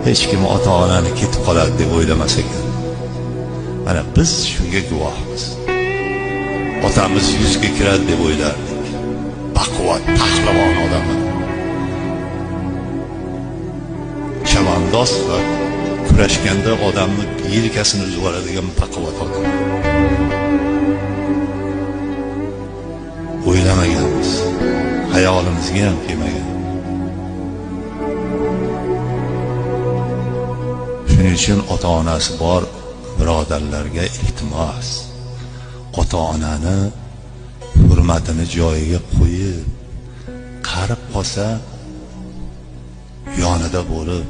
hech kim ota-onani ketib qoladi deb o'ylamas ekan. Mana biz shunga guvohmiz. Otamiz yuzga kiradi deb o'ylardik. Baquvvat, pahlavon odam. Chavandoz va kurashganda odamni yelkasini uzib oladigan baquvvat odam. O'ylamaganmiz. Hayolimizga ham kelmagan. Shuning uchun ota-onasi bor birodarlarga iltimos, ota-onani hurmatini joyiga qo'yib, qarib qolsa yonida bo'lib,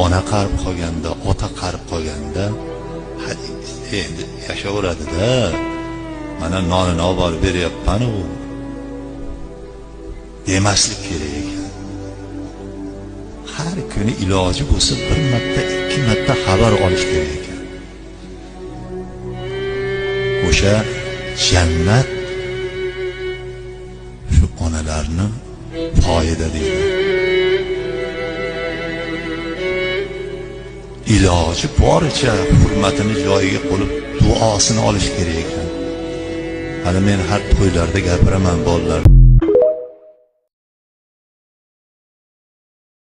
ona qarib qolganda, ota qarib qolganda endi yashaveradi-da. Mana nonini olib borib beryapman-u demaslik kerak ekan. Har kuni iloji bo'lsa bir marta, ikki marta xabar olish kerak ekan. O'sha jannat shu onalarni foyda deydi. Iloji boricha hurmatini joyiga qo'yib duosini olish kerak ekan. Hali men har to'ylarda gapiraman bolalar.